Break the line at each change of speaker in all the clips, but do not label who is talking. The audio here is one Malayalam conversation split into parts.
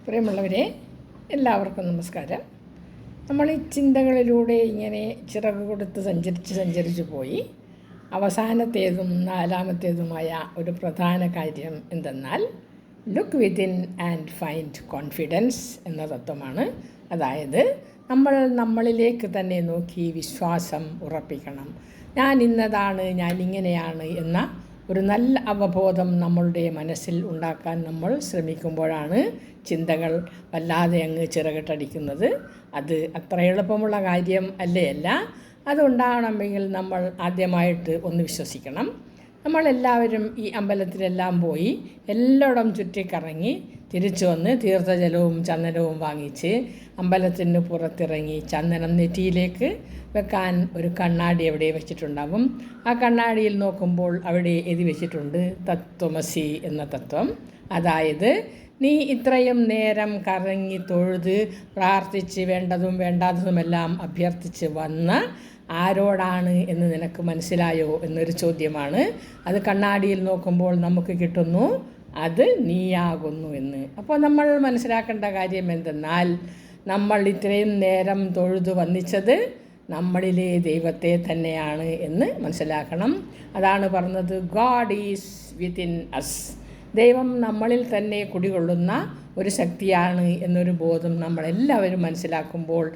പ്രിയമുള്ളവരെ, എല്ലാവർക്കും നമസ്കാരം. നമ്മൾ ഈ ചിന്തകളിലൂടെ ഇങ്ങനെ ചിറക് കൊടുത്ത് സഞ്ചരിച്ച് പോയി അവസാനത്തേതും നാലാമത്തേതുമായ ഒരു പ്രധാന കാര്യം എന്തെന്നാൽ look within and find confidence എന്ന തത്വമാണ്. അതായത് നമ്മൾ നമ്മളിലേക്ക് തന്നെ നോക്കി വിശ്വാസം ഉറപ്പിക്കണം. ഞാൻ ഇന്നതാണ്, ഞാൻ ഇങ്ങനെയാണ് എന്ന ഒരു നല്ല അവബോധം നമ്മളുടെ മനസ്സിൽ ഉണ്ടാക്കാൻ നമ്മൾ ശ്രമിക്കുമ്പോഴാണ് ചിന്തകൾ വല്ലാതെ അങ്ങ് ചിറകിട്ടടിക്കുന്നത്. അത് അത്ര എളുപ്പമുള്ള കാര്യം അല്ല. അതുണ്ടാകണമെങ്കിൽ നമ്മൾ ആദ്യമായിട്ട് ഒന്ന് വിശ്വസിക്കണം. നമ്മളെല്ലാവരും ഈ അമ്പലത്തിലെല്ലാം പോയി എല്ലായിടം ചുറ്റിക്കറങ്ങി തിരിച്ചു വന്ന് തീർത്ഥജലവും ചന്ദനവും വാങ്ങിച്ച് അമ്പലത്തിന് പുറത്തിറങ്ങി ചന്ദനം നെറ്റിയിലേക്ക് വെക്കാൻ ഒരു കണ്ണാടി അവിടെ വെച്ചിട്ടുണ്ടാകും. ആ കണ്ണാടിയിൽ നോക്കുമ്പോൾ അവിടെ എഴുതി വെച്ചിട്ടുണ്ട് തത്വമസി എന്ന തത്വം. അതായത് നീ ഇത്രയും നേരം കറങ്ങി തൊഴുത് പ്രാർത്ഥിച്ച് വേണ്ടതും വേണ്ടാത്തതുമെല്ലാം അഭ്യർത്ഥിച്ച് വന്ന ആരോടാണ് എന്ന് നിനക്ക് മനസ്സിലായോ എന്നൊരു ചോദ്യമാണ്. അത് കണ്ണാടിയിൽ നോക്കുമ്പോൾ നമുക്ക് കിട്ടുന്നു, അത് നീയാകുന്നു എന്ന്. അപ്പോൾ നമ്മൾ മനസ്സിലാക്കേണ്ട കാര്യം എന്തെന്നാൽ നമ്മൾ ഇത്രയും നേരം തൊഴുതു വന്നിച്ചത് നമ്മളിലെ ദൈവത്തെ തന്നെയാണ് എന്ന് മനസ്സിലാക്കണം. അതാണ് പറഞ്ഞത്, ഗോഡ് ഈസ് വിത്തിൻ അസ്. ദൈവം നമ്മളിൽ തന്നെ കുടികൊള്ളുന്ന ഒരു ശക്തിയാണ് എന്നൊരു ബോധം നമ്മളെല്ലാവരും മനസ്സിലാക്കുമ്പോൾ,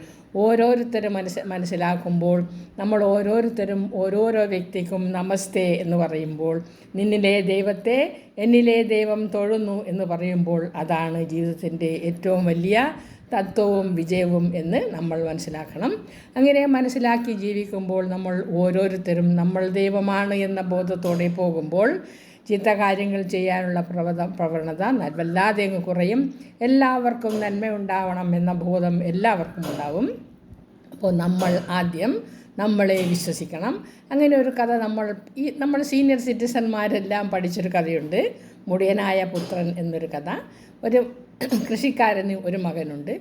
ഓരോരുത്തരും മനസ്സിലാക്കുമ്പോൾ, നമ്മൾ ഓരോരുത്തരും ഓരോരോ വ്യക്തിക്കും നമസ്തേ എന്ന് പറയുമ്പോൾ, നിന്നിലെ ദൈവത്തെ എന്നിലെ ദൈവം തൊഴുന്നു എന്ന് പറയുമ്പോൾ, അതാണ് ജീവിതത്തിൻ്റെ ഏറ്റവും വലിയ തത്വവും വിജയവും എന്ന് നമ്മൾ മനസ്സിലാക്കണം. അങ്ങനെ മനസ്സിലാക്കി ജീവിക്കുമ്പോൾ നമ്മൾ ഓരോരുത്തരും നമ്മൾ ദൈവമാണ് എന്ന ബോധത്തോടെ പോകുമ്പോൾ ചീത്ത കാര്യങ്ങൾ ചെയ്യാനുള്ള പ്രവണത വല്ലാതെ അങ്ങ് കുറയും. എല്ലാവർക്കും നന്മയുണ്ടാവണം എന്ന ബോധം എല്ലാവർക്കും ഉണ്ടാവും. അപ്പോൾ നമ്മൾ ആദ്യം നമ്മളെ വിശ്വസിക്കണം. അങ്ങനെ ഒരു കഥ നമ്മൾ സീനിയർ സിറ്റിസന്മാരെല്ലാം പഠിച്ചൊരു കഥയുണ്ട്, മുടിയനായ പുത്രൻ എന്നൊരു കഥ. ഒരു കൃഷിക്കാരന് ഒരു മകനുണ്ട്.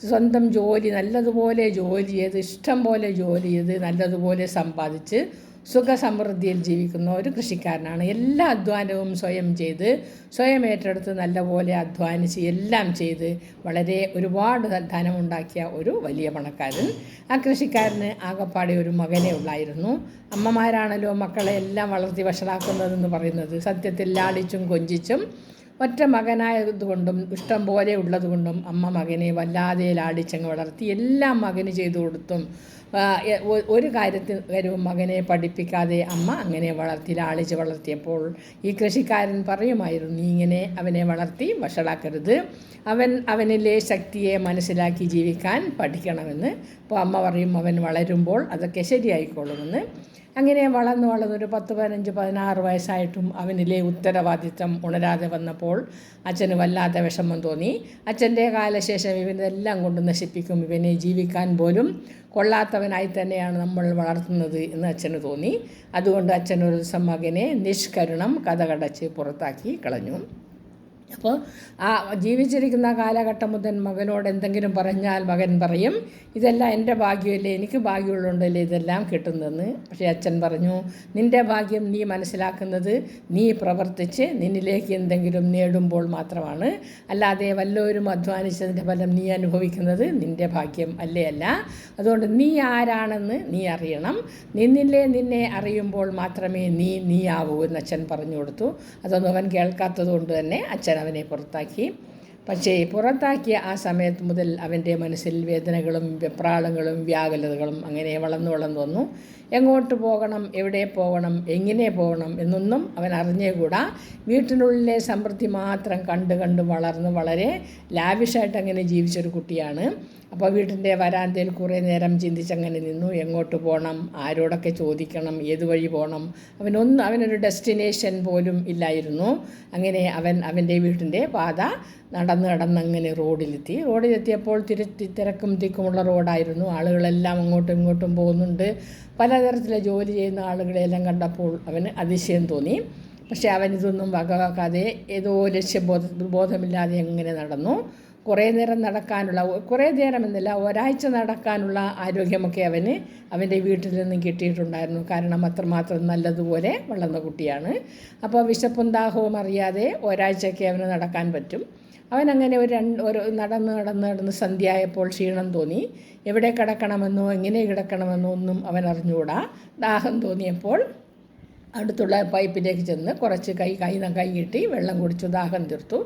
സ്വന്തം ജോലി നല്ലതുപോലെ ജോലി ചെയ്ത് ഇഷ്ടം പോലെ ജോലി ചെയ്ത് നല്ലതുപോലെ സമ്പാദിച്ച് സുഖസമൃദ്ധിയിൽ ജീവിക്കുന്ന ഒരു കൃഷിക്കാരനാണ്. എല്ലാ അധ്വാനവും സ്വയം ഏറ്റെടുത്ത് നല്ലപോലെ അധ്വാനിച്ച് എല്ലാം ചെയ്ത് ഒരുപാട് ധനമുണ്ടാക്കിയ ഒരു വലിയ പണക്കാരൻ. ആ കൃഷിക്കാരന് ആകപ്പാടെ ഒരു മകനേ ഉള്ളായിരുന്നു. അമ്മമാരാണല്ലോ മക്കളെ എല്ലാം വളർത്തി വഷളാക്കുന്നതെന്ന് പറയുന്നത്. സത്യത്തിൽ ലാളിച്ചും കൊഞ്ചിച്ചും ഒറ്റ മകനായതുകൊണ്ടും ഇഷ്ടം പോലെ ഉള്ളതുകൊണ്ടും അമ്മ മകനെ വല്ലാതെ ലാളിച്ചങ്ങ് വളർത്തി. എല്ലാം മകന് ചെയ്തു കൊടുത്തും ഒരു കാര്യവും മകനെ പഠിപ്പിക്കാതെ അമ്മ അങ്ങനെ ലാളിച്ച് വളർത്തിയപ്പോൾ ഈ കൃഷിക്കാരൻ പറയുമായിരുന്നു, നീ ഇങ്ങനെ അവനെ വളർത്തി വഷളാക്കരുത്, അവനിലെ ശക്തിയെ മനസ്സിലാക്കി ജീവിക്കാൻ പഠിക്കണമെന്ന്. അപ്പോൾ അമ്മ പറയും, അവൻ വളരുമ്പോൾ അതൊക്കെ ശരിയായിക്കോളുമെന്ന്. അങ്ങനെ വളർന്ന് ഒരു 10, 15, 16 വയസ്സായിട്ടും അവനിലെ ഉത്തരവാദിത്തം ഉണരാതെ വന്നപ്പോൾ അച്ഛന് വല്ലാത്ത വിഷമം തോന്നി. അച്ഛൻ്റെ കാലശേഷം ഇവനെല്ലാം കൊണ്ട് നശിപ്പിക്കും, ഇവനെ ജീവിക്കാൻ പോലും കൊള്ളാത്തവനായി തന്നെയാണ് നമ്മൾ വളർത്തുന്നത് എന്ന് അച്ഛന് തോന്നി. അതുകൊണ്ട് അച്ഛൻ ഒരു ദിവസം മകനെ നിഷ്കരുണം കതകടച്ച് പുറത്താക്കി കളഞ്ഞു. അപ്പോൾ ആ ജീവിച്ചിരിക്കുന്ന കാലഘട്ടം മുതൽ മകനോട് എന്തെങ്കിലും പറഞ്ഞാൽ മകൻ പറയും, ഇതെല്ലാം എൻ്റെ ഭാഗ്യമല്ലേ, എനിക്ക് ഭാഗ്യമുള്ളതുകൊണ്ടല്ലേ ഇതെല്ലാം കിട്ടുന്നതെന്ന്. പക്ഷേ അച്ഛൻ പറഞ്ഞു, നിൻ്റെ ഭാഗ്യം നീ മനസ്സിലാക്കുന്നത് നീ പ്രവർത്തിച്ച് നിന്നിലേക്ക് എന്തെങ്കിലും നേടുമ്പോൾ മാത്രമാണ്. അല്ലാതെ വല്ലവരും അധ്വാനിച്ചതിൻ്റെ ഫലം നീ അനുഭവിക്കുന്നത് നിൻ്റെ ഭാഗ്യം അല്ല. അതുകൊണ്ട് നീ ആരാണെന്ന് നീ അറിയണം. നിന്നെ അറിയുമ്പോൾ മാത്രമേ നീ ആവൂ എന്ന് അച്ഛൻ പറഞ്ഞു കൊടുത്തു. അതൊന്നും അവൻ കേൾക്കാത്തത് കൊണ്ട് തന്നെ അച്ഛൻ അവനെ പുറത്താക്കി. പക്ഷേ പുറത്താക്കിയ ആ സമയത്ത് മുതൽ അവൻ്റെ മനസ്സിൽ വേദനകളും വെപ്രാളങ്ങളും വ്യാകുലതകളും അങ്ങനെ വളർന്നു വന്നു. എങ്ങോട്ട് പോകണം, എവിടെ പോകണം, എങ്ങനെ പോകണം എന്നൊന്നും അവൻ അറിഞ്ഞേകൂടാ. വീട്ടിനുള്ളിലെ സമൃദ്ധി മാത്രം കണ്ട് വളർന്ന് വളരെ ലാവിഷായിട്ട് അങ്ങനെ ജീവിച്ചൊരു കുട്ടിയാണ്. അപ്പോൾ വീട്ടിൻ്റെ വരാന്തയിൽ കുറേ നേരം ചിന്തിച്ചങ്ങനെ നിന്നു. എങ്ങോട്ട് പോകണം, ആരോടൊക്കെ ചോദിക്കണം, ഏത് വഴി പോകണം, അവനൊരു ഡെസ്റ്റിനേഷൻ പോലും ഇല്ലായിരുന്നു. അങ്ങനെ അവൻ്റെ വീട്ടിൻ്റെ പാത നടന്നങ്ങനെ റോഡിലെത്തിയപ്പോൾ തിരക്കും തിക്കുമുള്ള റോഡായിരുന്നു. ആളുകളെല്ലാം അങ്ങോട്ടും ഇങ്ങോട്ടും പോകുന്നുണ്ട്. പലതരത്തിലെ ജോലി ചെയ്യുന്ന ആളുകളെല്ലാം കണ്ടപ്പോൾ അവന് അതിശയം തോന്നി. പക്ഷേ അവനിതൊന്നും വകവെക്കാതെ ഏതോ ബോധമില്ലാതെ അങ്ങനെ നടന്നു. കുറേ നേരം എന്നല്ല, ഒരാഴ്ച നടക്കാനുള്ള ആരോഗ്യമൊക്കെ അവൻ്റെ വീട്ടിൽ നിന്നും കിട്ടിയിട്ടുണ്ടായിരുന്നു. കാരണം അത്രമാത്രം നല്ലതുപോലെ വളർന്ന കുട്ടിയാണ്. അപ്പോൾ വിശപ്പും ദാഹവും അറിയാതെ ഒരാഴ്ചയൊക്കെ അവന് നടക്കാൻ പറ്റും. അവനങ്ങനെ ഒരു നടന്ന് സന്ധ്യയായപ്പോൾ ക്ഷീണം തോന്നി. എവിടെ കിടക്കണമെന്നോ എങ്ങനെ കിടക്കണമെന്നോ ഒന്നും അവൻ അറിഞ്ഞുകൂടാ. ദാഹം തോന്നിയപ്പോൾ അടുത്തുള്ള പൈപ്പിലേക്ക് ചെന്ന് കുറച്ച് കൈ കെട്ടി വെള്ളം കുടിച്ചു, ദാഹം തീർത്തു.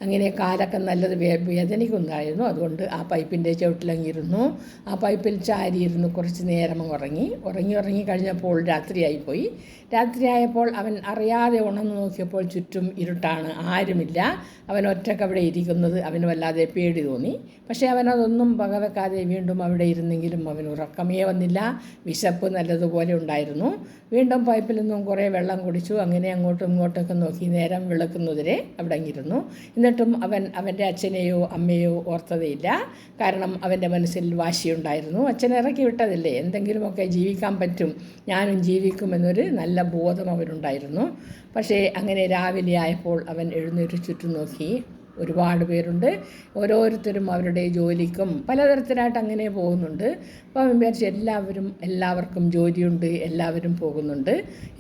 അങ്ങനെ കാലൊക്കെ നല്ലത് വേദനിക്കുന്നുണ്ടായിരുന്നു. അതുകൊണ്ട് ആ പൈപ്പിൻ്റെ ചുവട്ടിലങ്ങിരുന്നു. ആ പൈപ്പിൽ ചാരിയിരുന്നു കുറച്ച് നേരം ഉറങ്ങി കഴിഞ്ഞപ്പോൾ രാത്രിയായിപ്പോയി. രാത്രിയായപ്പോൾ അവൻ അറിയാതെ ഉണർന്നു നോക്കിയപ്പോൾ ചുറ്റും ഇരുട്ടാണ്, ആരുമില്ല. അവൻ ഒറ്റയ്ക്ക് അവിടെ ഇരിക്കുന്നത് അവന് വല്ലാതെ പേടി തോന്നി. പക്ഷേ അവനതൊന്നും വകവെക്കാതെ വീണ്ടും അവിടെ ഇരുന്നെങ്കിലും അവന് ഉറക്കമേ വന്നില്ല. വിശപ്പ് നല്ലതുപോലെ ഉണ്ടായിരുന്നു. വീണ്ടും പൈപ്പിൽ നിന്നും കുറേ വെള്ളം കുടിച്ചു. അങ്ങനെ അങ്ങോട്ടും ഇങ്ങോട്ടൊക്കെ നോക്കി നേരം വിളക്കുന്നതിരെ അവിടെ അങ്ങിരുന്നു. എന്നിട്ടും അവൻ അവൻ്റെ അച്ഛനെയോ അമ്മയോ ഓർത്തതേയില്ല. കാരണം അവൻ്റെ മനസ്സിൽ വാശിയുണ്ടായിരുന്നു. അച്ഛൻ ഇറക്കി വിട്ടതല്ലേ, എന്തെങ്കിലുമൊക്കെ ജീവിക്കാൻ പറ്റും, ഞാനും ജീവിക്കുമെന്നൊരു നല്ല ബോധം അവനുണ്ടായിരുന്നു. പക്ഷേ അങ്ങനെ രാവിലെ ആയപ്പോൾ അവൻ എഴുന്നേറ്റ് ചുറ്റും നോക്കി. ഒരുപാട് പേരുണ്ട്. ഓരോരുത്തരും അവരുടെ ജോലിക്കും പലതരത്തിലായിട്ട് അങ്ങനെ പോകുന്നുണ്ട്. അപ്പോൾ അവൻ വിചാരിച്ചു എല്ലാവർക്കും ജോലിയുണ്ട്, എല്ലാവരും പോകുന്നുണ്ട്,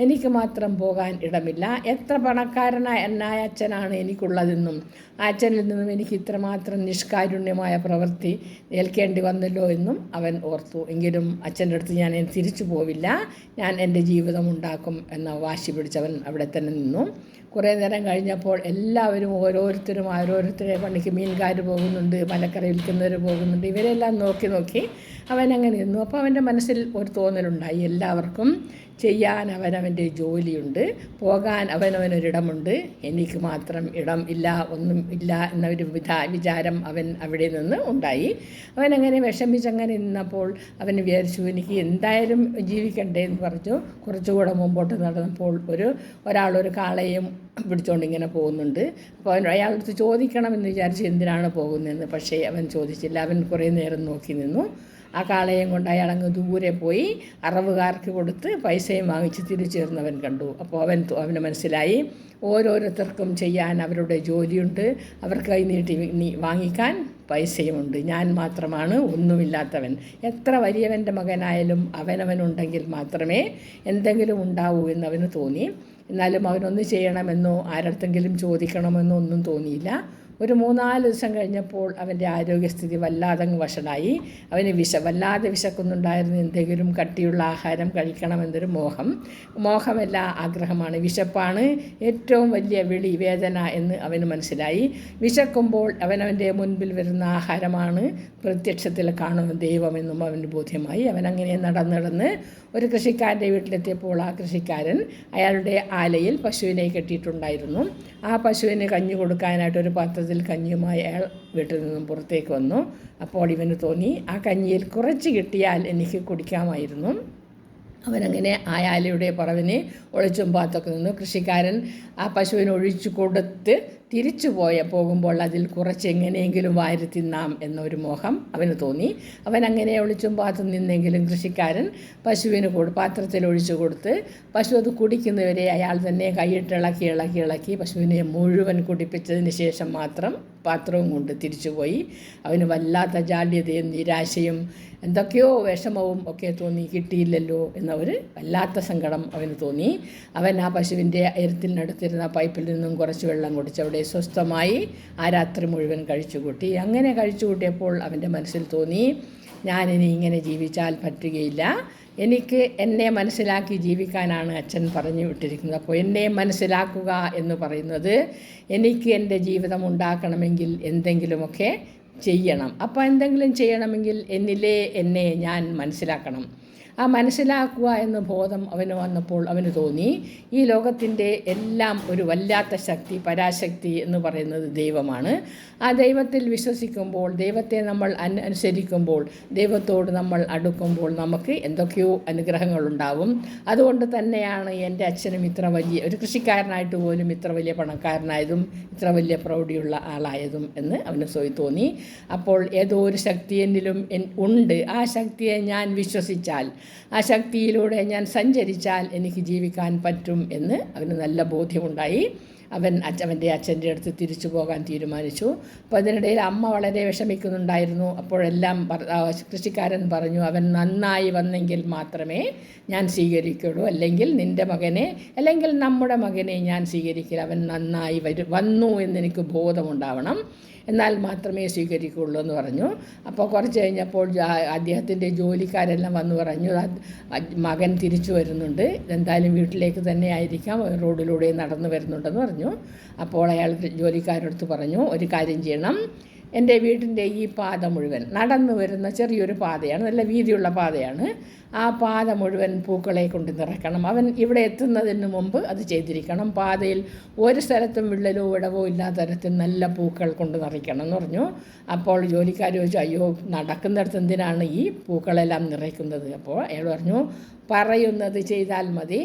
എനിക്ക് മാത്രം പോകാൻ ഇടമില്ല. എത്ര പണക്കാരനായ അച്ഛനാണ് എനിക്കുള്ളതെന്നും ആ അച്ഛനിൽ നിന്നും എനിക്ക് ഇത്രമാത്രം നിഷ്കാരുണ്യമായ പ്രവൃത്തി ഏൽക്കേണ്ടി വന്നല്ലോ എന്നും അവൻ ഓർത്തു. എങ്കിലും അച്ഛൻ്റെ അടുത്ത് ഞാൻ തിരിച്ചു പോവില്ല, ഞാൻ എൻ്റെ ജീവിതം ഉണ്ടാക്കും എന്ന വാശി പിടിച്ചവൻ അവിടെ തന്നെ നിന്നു. കുറേ നേരം കഴിഞ്ഞപ്പോൾ എല്ലാവരും ഓരോരുത്തരെ പണിക്ക് മീൻകാർ പോകുന്നുണ്ട്, മലക്കറി വിൽക്കുന്നവർ പോകുന്നുണ്ട്. ഇവരെല്ലാം നോക്കി അവനങ്ങനെ നിന്നു. അപ്പോൾ അവൻ്റെ മനസ്സിൽ ഒരു തോന്നലുണ്ടായി, എല്ലാവർക്കും ചെയ്യാൻ അവനവൻ്റെ ജോലിയുണ്ട്, പോകാൻ അവനവനൊരിടമുണ്ട്, എനിക്ക് മാത്രം ഇടം ഇല്ല, ഒന്നും ഇല്ല എന്നൊരു വിചാരം അവൻ അവിടെ നിന്ന് ഉണ്ടായി. അവനങ്ങനെ വിഷമിച്ചങ്ങനെ നിന്നപ്പോൾ അവൻ വിചാരിച്ചു, എനിക്ക് എന്തായാലും ജീവിക്കണ്ടേ എന്ന് പറഞ്ഞു. കുറച്ചുകൂടെ മുമ്പോട്ട് നടന്നപ്പോൾ ഒരാളൊരു കാളയും പിടിച്ചുകൊണ്ട് ഇങ്ങനെ പോകുന്നുണ്ട്. അപ്പോൾ അയാളടുത്ത് ചോദിക്കണമെന്ന് വിചാരിച്ച് എന്തിനാണ് പോകുന്നതെന്ന്. പക്ഷേ അവൻ ചോദിച്ചില്ല. അവൻ കുറേ നേരം നോക്കി നിന്നു. ആ കാളയും കൊണ്ട് അയാൾ അങ്ങ് ദൂരെ പോയി അറവുകാർക്ക് കൊടുത്ത് പൈസയും വാങ്ങിച്ച് തിരിച്ചു വരുന്നവൻ കണ്ടു. അപ്പോൾ അവന് മനസ്സിലായി, ഓരോരുത്തർക്കും ചെയ്യാൻ അവരുടെ ജോലിയുണ്ട്, അവർക്ക് കൈ നീട്ടി വാങ്ങിക്കാൻ പൈസയുമുണ്ട്, ഞാൻ മാത്രമാണ് ഒന്നുമില്ലാത്തവൻ. എത്ര വലിയവൻ്റെ മകനായാലും അവനവനുണ്ടെങ്കിൽ മാത്രമേ എന്തെങ്കിലും ഉണ്ടാവൂ എന്നവന് തോന്നി. എന്നാലും അവനൊന്ന് ചെയ്യണമെന്നോ ആരടുത്തെങ്കിലും ചോദിക്കണമെന്നോ ഒന്നും തോന്നിയില്ല. ഒരു 3-4 ദിവസം കഴിഞ്ഞപ്പോൾ അവൻ്റെ ആരോഗ്യസ്ഥിതി വല്ലാതങ്ങ് വഷളായി. അവന് വല്ലാതെ വിശക്കുന്നുണ്ടായിരുന്നു. എന്തെങ്കിലും കട്ടിയുള്ള ആഹാരം കഴിക്കണമെന്നൊരു മോഹമല്ല, ആഗ്രഹമാണ്. വിശപ്പാണ് ഏറ്റവും വലിയ വേദന എന്ന് അവന് മനസ്സിലായി. വിശക്കുമ്പോൾ അവനവൻ്റെ മുൻപിൽ വരുന്ന ആഹാരമാണ് പ്രത്യക്ഷത്തിൽ കാണുന്ന ദൈവമെന്നും അവന് ബോധ്യമായി. അവനങ്ങനെ നടന്ന് ഒരു കൃഷിക്കാരൻ്റെ വീട്ടിലെത്തിയപ്പോൾ ആ കൃഷിക്കാരൻ അയാളുടെ ആലയിൽ പശുവിനെ കെട്ടിയിട്ടുണ്ടായിരുന്നു. ആ പശുവിന് കഞ്ഞി കൊടുക്കാനായിട്ട് ഒരു പാത്രത്തിൽ കഞ്ഞിയുമായി അയാൾ വീട്ടിൽ നിന്നും പുറത്തേക്ക് വന്നു. അപ്പോൾ ഇവന് തോന്നി, ആ കഞ്ഞിയിൽ കുറച്ച് കിട്ടിയാൽ എനിക്ക് കുടിക്കാമായിരുന്നു. അവനങ്ങനെ ആ ആലയുടെ പറവിന് ഒളിച്ചും പാത്തൊക്കെ നിന്നു. കൃഷിക്കാരൻ ആ പശുവിന് ഒഴിച്ചു കൊടുത്ത് തിരിച്ചു പോകുമ്പോൾ അതിൽ കുറച്ച് എങ്ങനെയെങ്കിലും വാരി തിന്നാം എന്നൊരു മോഹം അവന് തോന്നി. അവനങ്ങനെ ഒളിച്ചും പാത്തും നിന്നെങ്കിലും കൃഷിക്കാരൻ പശുവിന് പാത്രത്തിൽ ഒഴിച്ചു കൊടുത്ത് പശു അത് കുടിക്കുന്നവരെ അയാൾ തന്നെ കൈയിട്ട് ഇളക്കി പശുവിനെ മുഴുവൻ കുടിപ്പിച്ചതിന് ശേഷം മാത്രം പാത്രവും കൊണ്ട് തിരിച്ചുപോയി. അവന് വല്ലാത്ത ജാള്യതയും നിരാശയും എന്തൊക്കെയോ വിഷമവും ഒക്കെ തോന്നി. കിട്ടിയില്ലല്ലോ എന്നൊരു വല്ലാത്ത സങ്കടം അവന് തോന്നി. അവൻ ആ പശുവിൻ്റെ എരുത്തിനടുത്തിരുന്ന പൈപ്പിൽ നിന്നും കുറച്ച് വെള്ളം കുടിച്ച് അവിടെ സ്വസ്ഥമായി ആ രാത്രി മുഴുവൻ കഴിച്ചുകൂട്ടി. അങ്ങനെ കഴിച്ചുകൂട്ടിയപ്പോൾ അവൻ്റെ മനസ്സിൽ തോന്നി, ഞാനിനി ഇങ്ങനെ ജീവിച്ചാൽ പറ്റുകയില്ല, എനിക്ക് എന്നെ മനസ്സിലാക്കി ജീവിക്കാനാണ് അച്ഛൻ പറഞ്ഞു വിട്ടിരിക്കുന്നത്. അപ്പോൾ എന്നെ മനസ്സിലാക്കുക എന്ന് പറയുന്നത് എനിക്ക് എൻ്റെ ജീവിതം ഉണ്ടാക്കണമെങ്കിൽ എന്തെങ്കിലുമൊക്കെ ചെയ്യണം. അപ്പോൾ എന്തെങ്കിലും ചെയ്യണമെങ്കിൽ എന്നെ ഞാൻ മനസ്സിലാക്കണം. ആ മനസ്സിലാക്കുക എന്ന ബോധം അവന് വന്നപ്പോൾ അവന് തോന്നി, ഈ ലോകത്തിൻ്റെ എല്ലാം ഒരു വല്ലാത്ത ശക്തി, പരാശക്തി എന്ന് പറയുന്നത് ദൈവമാണ്. ആ ദൈവത്തിൽ വിശ്വസിക്കുമ്പോൾ, ദൈവത്തെ നമ്മൾ അനുസരിക്കുമ്പോൾ, ദൈവത്തോട് നമ്മൾ അടുക്കുമ്പോൾ നമുക്ക് എന്തൊക്കെയോ അനുഗ്രഹങ്ങളുണ്ടാവും. അതുകൊണ്ട് തന്നെയാണ് എൻ്റെ അച്ഛനും ഇത്ര വലിയ ഒരു കൃഷിക്കാരനായിട്ട് പോലും ഇത്ര വലിയ പണക്കാരനായതും ഇത്ര വലിയ പ്രൗഢിയുള്ള ആളായതും എന്ന് അവന് തോന്നി. അപ്പോൾ ഏതോ ഒരു ശക്തി എന്നിലും ഉണ്ട്. ആ ശക്തിയെ ഞാൻ വിശ്വസിച്ചാൽ, ആ ശക്തിയിലൂടെ ഞാൻ സഞ്ചരിച്ചാൽ എനിക്ക് ജീവിക്കാൻ പറ്റും എന്ന് അവന് നല്ല ബോധ്യമുണ്ടായി. അവൻ്റെ അച്ഛൻ്റെ അടുത്ത് തിരിച്ചു പോകാൻ തീരുമാനിച്ചു. അപ്പോൾ അതിനിടയിൽ അമ്മ വളരെ വിഷമിക്കുന്നുണ്ടായിരുന്നു. അപ്പോഴെല്ലാം കൃഷിക്കാരൻ പറഞ്ഞു, അവൻ നന്നായി വന്നെങ്കിൽ മാത്രമേ ഞാൻ സ്വീകരിക്കുള്ളൂ, അല്ലെങ്കിൽ നിൻ്റെ മകനെ, അല്ലെങ്കിൽ നമ്മുടെ മകനെ ഞാൻ സ്വീകരിക്കില്ല. അവൻ നന്നായി വന്നു എന്നെനിക്ക് ബോധമുണ്ടാവണം. എന്നാൽ മാത്രമേ സ്വീകരിക്കുകയുള്ളൂ എന്ന് പറഞ്ഞു. അപ്പോൾ കുറച്ച് കഴിഞ്ഞപ്പോൾ അദ്ദേഹത്തിൻ്റെ ജോലിക്കാരെല്ലാം വന്ന് പറഞ്ഞു, മകൻ തിരിച്ചു വരുന്നുണ്ട്, എന്തായാലും വീട്ടിലേക്ക് തന്നെ ആയിരിക്കാം, റോഡിലൂടെ നടന്നു വരുന്നുണ്ടെന്ന് പറഞ്ഞു. അപ്പോൾ അയാൾ ജോലിക്കാരടുത്ത് പറഞ്ഞു, ഒരു കാര്യം ചെയ്യണം, എൻ്റെ വീട്ടിൻ്റെ ഈ പാത മുഴുവൻ നടന്നു വരുന്ന ചെറിയൊരു പാതയാണ്, നല്ല വീതിയുള്ള പാതയാണ്, ആ പാത മുഴുവൻ പൂക്കളെ കൊണ്ട് നിറയ്ക്കണം. അവൻ ഇവിടെ എത്തുന്നതിന് മുമ്പ് അത് ചെയ്തിരിക്കണം. പാതയിൽ ഒരു സ്ഥലത്തും വിള്ളലോ ഇടവോ ഇല്ലാത്ത തരത്തിൽ നല്ല പൂക്കൾ കൊണ്ട് നിറയ്ക്കണം എന്ന് പറഞ്ഞു. അപ്പോൾ ജോലിക്കാർ ചോദിച്ചു, അയ്യോ നടക്കുന്നിടത്ത് എന്തിനാണ് ഈ പൂക്കളെല്ലാം നിറയ്ക്കുന്നത്? അപ്പോൾ അയാൾ പറഞ്ഞു, പറയുന്നത് ചെയ്താൽ മതി,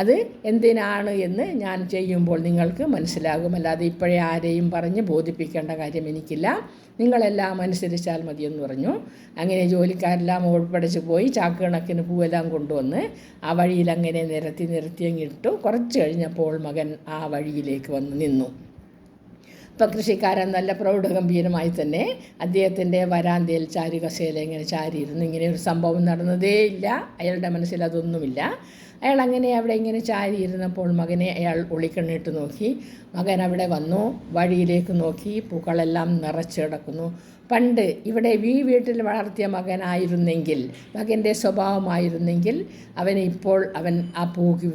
അത് എന്തിനാണ് എന്ന് ഞാൻ ചെയ്യുമ്പോൾ നിങ്ങൾക്ക് മനസ്സിലാകും, അല്ലാതെ ഇപ്പോഴേ ആരെയും പറഞ്ഞ് ബോധിപ്പിക്കേണ്ട കാര്യം എനിക്കില്ല, നിങ്ങളെല്ലാം അനുസരിച്ചാൽ മതിയെന്ന് പറഞ്ഞു. അങ്ങനെ ജോലിക്കാരെല്ലാം ഓടിപ്പടച്ച് പോയി ചാക്ക് കണക്കിന് പൂവെല്ലാം കൊണ്ടുവന്ന് ആ വഴിയിൽ അങ്ങനെ നിരത്തി അങ്ങിട്ടു. കുറച്ച് കഴിഞ്ഞപ്പോൾ മകൻ ആ വഴിയിലേക്ക് വന്ന് നിന്നു. ഇപ്പം കൃഷിക്കാരൻ നല്ല പ്രൗഢഗംഭീരമായി തന്നെ അദ്ദേഹത്തിൻ്റെ വരാന്തയിൽ ചാരുകസേല ഇങ്ങനെ ചാരിയിരുന്നു. ഇങ്ങനെ ഒരു സംഭവം നടന്നതേ ഇല്ല, അയാളുടെ മനസ്സിൽ അതൊന്നുമില്ല. അയാൾ അങ്ങനെ അവിടെ ഇങ്ങനെ ചാരിയിരുന്നപ്പോൾ മകനെ അയാൾ ഒളിക്കണ്ണിട്ട് നോക്കി. മകൻ അവിടെ വന്നു, വഴിയിലേക്ക് നോക്കി, പൂക്കളെല്ലാം നിറച്ച് കിടക്കുന്നു. പണ്ട് ഇവിടെ ഈ വീട്ടിൽ വളർത്തിയ മകനായിരുന്നെങ്കിൽ, മകൻ്റെ സ്വഭാവമായിരുന്നെങ്കിൽ അവൻ ആ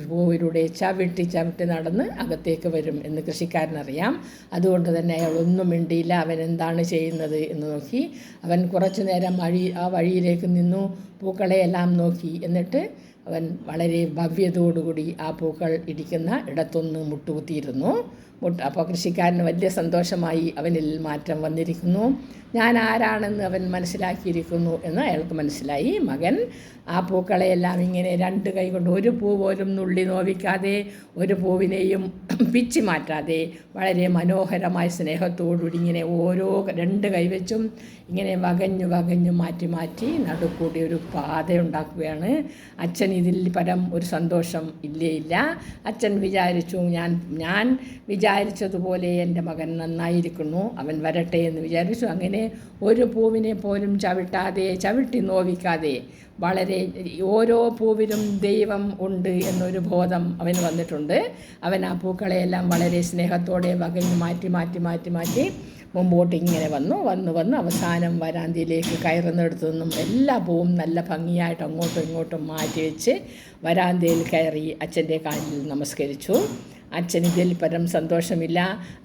പൂവിലൂടെ ചവിട്ടി നടന്ന് അകത്തേക്ക് വരും എന്ന് കൃഷിക്കാരനറിയാം. അതുകൊണ്ട് തന്നെ അയാൾ ഒന്നും മിണ്ടിയില്ല. അവൻ എന്താണ് ചെയ്യുന്നത് എന്ന് നോക്കി. അവൻ കുറച്ചു നേരം ആ വഴിയിലേക്ക് നിന്നു, പൂക്കളെയെല്ലാം നോക്കി. എന്നിട്ട് അവൻ വളരെ ഭവ്യതയോടുകൂടി ആ പൂക്കൾ ഇരിക്കുന്ന ഇടത്തൊന്ന് മുട്ടുകുത്തിയിരുന്നു. അപ്പോൾ കൃഷിക്കാരന് വലിയ സന്തോഷമായി, അവനിൽ മാറ്റം വന്നിരിക്കുന്നു, ഞാൻ ആരാണെന്ന് അവൻ മനസ്സിലാക്കിയിരിക്കുന്നു എന്ന് അയാൾക്ക് മനസ്സിലായി. മകൻ ആ പൂക്കളെയെല്ലാം ഇങ്ങനെ 2 കൈ കൊണ്ട്, ഒരു പൂ പോലും നുള്ളി നോവിക്കാതെ, ഒരു പൂവിനെയും പിച്ചി മാറ്റാതെ, വളരെ മനോഹരമായ സ്നേഹത്തോടുകൂടി ഇങ്ങനെ ഓരോ 2 കൈവച്ചും ഇങ്ങനെ വകഞ്ഞു മാറ്റി നടുക്കൂടി ഒരു പാത ഉണ്ടാക്കുകയാണ്. അച്ഛൻ ഇതിൽ പരം ഒരു സന്തോഷം ഇല്ല. അച്ഛൻ വിചാരിച്ചു, ഞാൻ വിചാരിച്ചതുപോലെ എൻ്റെ മകൻ നന്നായിരിക്കുന്നു, അവൻ വരട്ടെ എന്ന് വിചാരിച്ചു. അങ്ങനെ ഒരു പൂവിനെ പോലും ചവിട്ടി നോവിക്കാതെ, വളരെ ഓരോ പൂവിലും ദൈവം ഉണ്ട് എന്നൊരു ബോധം അവന് വന്നിട്ടുണ്ട്. അവൻ ആ പൂക്കളെയെല്ലാം വളരെ സ്നേഹത്തോടെ വകഞ്ഞ് മാറ്റി മുമ്പോട്ട് ഇങ്ങനെ വന്ന് അവസാനം വരാന്തയിലേക്ക് കയറുന്നിടത്തു നിന്നും എല്ലാ പൂവും നല്ല ഭംഗിയായിട്ട് അങ്ങോട്ടും ഇങ്ങോട്ടും മാറ്റി വെച്ച് വരാന്തയിൽ കയറി അച്ഛൻ്റെ കാലിൽ നമസ്കരിച്ചു. അച്ഛൻ ഇതിൽ പരം സന്തോഷമില്ല.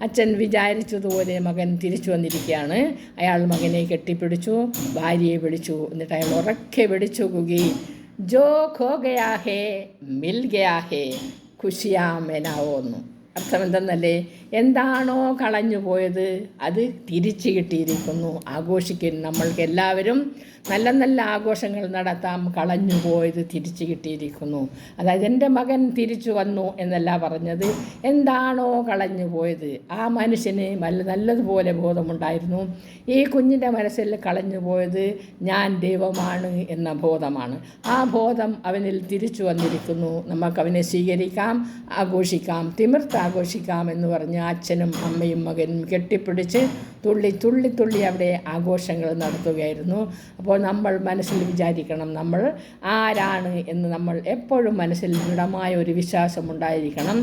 അച്ഛൻ വിചാരിച്ചതുപോലെ മകൻ തിരിച്ചു വന്നിരിക്കുകയാണ്. അയാൾ മകനെ കെട്ടിപ്പിടിച്ചു, ഭാര്യയെ വിളിച്ചു. എന്നിട്ട് അയാൾ ഉറക്കെ വിളിച്ചു കൂകി, ജോ ഖോ ഗയാ ഹേ മിൽ ഗയാ ഹേ ഖുശിയാ മെനാവോ എന്നു. അർത്ഥം എന്തെന്നല്ലേ, എന്താണോ കളഞ്ഞു പോയത് അത് തിരിച്ചു കിട്ടിയിരിക്കുന്നു. ആഘോഷിക്കും, നമ്മൾക്ക് എല്ലാവരും നല്ല ആഘോഷങ്ങൾ നടത്താം. കളഞ്ഞു പോയത് തിരിച്ചു കിട്ടിയിരിക്കുന്നു. അതായത് എൻ്റെ മകൻ തിരിച്ചു വന്നു എന്നല്ല പറഞ്ഞത്, എന്താണോ കളഞ്ഞു പോയത് ആ മനുഷ്യന് നല്ലതുപോലെ ബോധമുണ്ടായിരുന്നു. ഈ കുഞ്ഞിൻ്റെ മനസ്സിൽ കളഞ്ഞു പോയത് ഞാൻ ദൈവമാണ് എന്ന ബോധമാണ്. ആ ബോധം അവനിൽ തിരിച്ചു വന്നിരിക്കുന്നു. നമുക്കവനെ സ്വീകരിക്കാം, ആഘോഷിക്കാം, ആഘോഷിക്കാം എന്ന് പറഞ്ഞ് അച്ഛനും അമ്മയും മകനും കെട്ടിപ്പിടിച്ച് തുള്ളി അവിടെ ആഘോഷങ്ങൾ നടത്തുകയായിരുന്നു. അപ്പോൾ നമ്മൾ മനസ്സിൽ വിചാരിക്കണം, നമ്മൾ ആരാണ് എന്ന് നമ്മൾ എപ്പോഴും മനസ്സിൽ ദൃഢമായ ഒരു വിശ്വാസം ഉണ്ടായിരിക്കണം.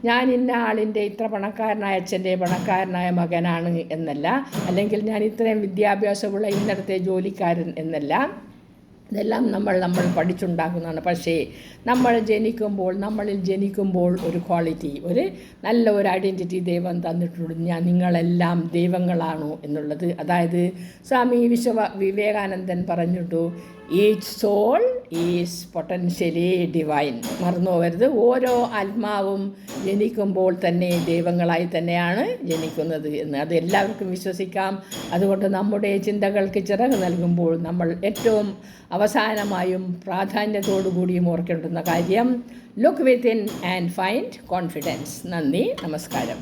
ഞാൻ ഇന്ന ആളിൻ്റെ ഇത്ര പണക്കാരനായ അച്ഛൻ്റെ പണക്കാരനായ മകനാണ് എന്നല്ല, അല്ലെങ്കിൽ ഞാൻ ഇത്രയും വിദ്യാഭ്യാസമുള്ള ഇന്നടത്തെ ജോലിക്കാരൻ എന്നല്ല. ഇതെല്ലാം നമ്മൾ പഠിച്ചുണ്ടാക്കുന്നതാണ്. പക്ഷേ നമ്മളിൽ ജനിക്കുമ്പോൾ ഒരു ക്വാളിറ്റി, നല്ല ഒരു ഐഡൻറ്റിറ്റി ദൈവം തന്നിട്ടുണ്ട്. നിങ്ങളെല്ലാം ദൈവങ്ങളാണോ എന്നുള്ളത്. അതായത് സ്വാമി വിവേകാനന്ദൻ പറഞ്ഞിട്ടു, each soul is potentially divine. മറന്നു പോകരുത്, ഓരോ ആത്മാവും ജനിക്കുമ്പോൾ തന്നെ ദൈവങ്ങളായി തന്നെയാണ് ജനിക്കുന്നത് എന്ന്. അത് എല്ലാവർക്കും വിശ്വസിക്കാം. അതുകൊണ്ട് നമ്മുടെ ചിന്തകൾക്ക് ചിറക് നൽകുമ്പോൾ നമ്മൾ ഏറ്റവും അവസാനമായും പ്രാധാന്യത്തോടു കൂടിയും ഓർക്കേണ്ടുന്ന കാര്യം, look within and find confidence. നന്ദി, നമസ്കാരം.